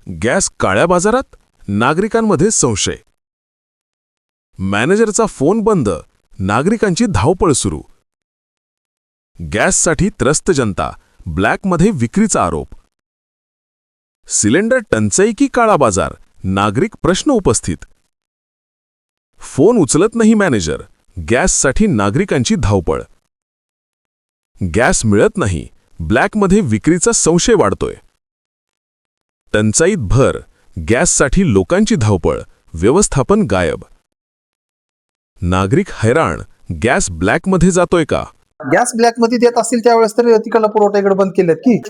Gas काळ्या बाजारात? नागरिकांमध्ये संशय. मॅनेजरचा फोन बंद, नागरिकांची धावपळ सुरू. गॅससाठी त्रस्त जनता, ब्लॅकमध्ये विक्रीचा आरोप. सिलेंडर टंचाई की काळा बाजार? नागरिक प्रश्न उपस्थित. फोन उचलत नाही मॅनेजर, गॅससाठी नागरिकांची धावपळ. गॅस मिळत नाही, ब्लॅकमध्ये विक्रीचा संशय वाढतोय. टंचाईत भर, गॅससाठी लोकांची धावपळ, व्यवस्थापन गायब. नागरिक हैराण, गॅस ब्लॅकमध्ये जातोय का? गॅस ब्लॅक मध्ये देत असतील त्यावेळेस तर तिकडला पुरवठा इकडे बंद केलेत की.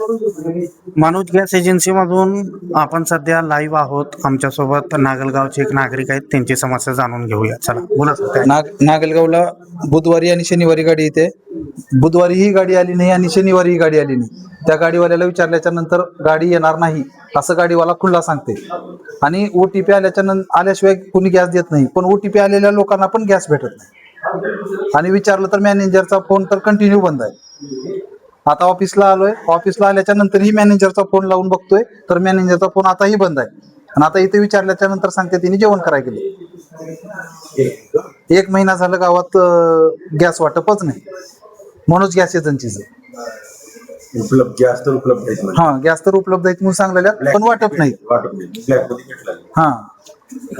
मनोज गॅस एजन्सी मधून आपण सध्या लाईव्ह आहोत. आमच्यासोबत नागलगावचे एक नागरिक आहेत, त्यांची समस्या जाणून घेऊया. चला बोला सर, काय? नागलगावला बुधवारी आणि शनिवारी गाडी येते. बुधवारी ही गाडी आली नाही आणि शनिवारी ही गाडी आली नाही. त्या गाडीवाल्याला विचारल्याच्या नंतर गाडी येणार नाही असं गाडीवाला खुल्ला सांगते. आणि ओटीपी आल्याशिवाय कोणी गॅस देत नाही. पण ओटीपी आलेल्या लोकांना पण गॅस भेटत नाही. आणि विचारलं तर मॅनेजरचा फोन तर कंटिन्यू बंद आहे. आता ऑफिसला आलोय, ऑफिसला आल्याच्या नंतरही मॅनेजरचा फोन लावून बघतोय तर मॅनेजरचा फोन आताही बंद आहे. आणि आता इथे विचारल्याच्या नंतर सांगते तिने जेवण करायला गेले. 1 महिना झालं गावात गॅस वाटपच नाही. मनोज गॅस एजन्सीचं गॅस तर उपलब्ध आहेत. हा, गॅस तर उपलब्ध आहेत म्हणून सांगलेल्या, पण वाटप नाही. हा,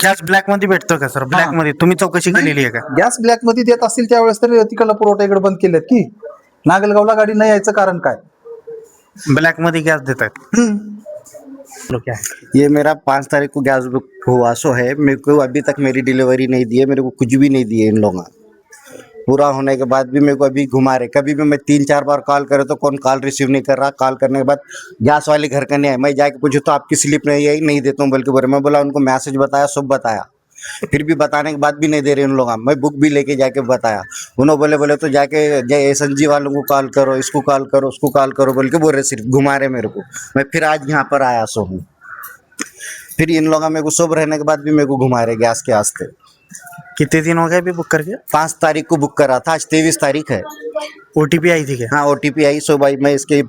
गॅस ब्लॅक मध्ये भेटतो का सर? ब्लॅक मध्ये तुम्ही चौकशी केलेली आहे का? गॅस ब्लॅक मध्ये देत असतील त्यावेळेस तर तिकडला पुरवठा इकडे बंद केलेत की. नागलगावला गाडी नाही यायचं कारण काय? ब्लॅक मध्ये गॅस देत आहेत. क्या है? ये मेरा 5 तारीख को गैस बुक हुआ सो है, मेरे को अभी तक मेरी डिलीवरी नहीं दी है, मेरे को कुछ भी नहीं दिए इन लोगों ने। पूरा होने के बाद भी मेरे को अभी घुमा रहे, कभी भी मैं 3-4 बार कॉल करे तो कौन कॉल रिसीव नहीं कर रहा। कॉल करने के बाद गैस वाले घर का नहीं है, मैं जाके पूछूँ तो आपकी स्लिप नहीं है, नहीं देता हूँ बल्कि बोले। मैं बोला उनको मैसेज बताया, सब बताया, फिर भी बताने के बाद भी नहीं दे रहे उन लोग। मैं बुक भी लेके जाके बताया, उन्होंने बोले तो जाके जय एसएनजी वालों को कॉल करो, इसको कॉल करो, उसको कॉल करो बोल के बोल रहे, सिर्फ घुमा रहे मेरे को। मैं फिर आज यहाँ पर आया सो हूँ, फिर इन लोगों मेरे को सब रहने के बाद भी मेरे को घुमा रहे गैस के वास्ते। कितने दिन हो गए अभी बुक करके? 5 तारीख को बुक करा था, आज 23 तारीख है। ओटीपी आई थी क्या? हाँ, ओटीपी आई। सो भाई मैं इसके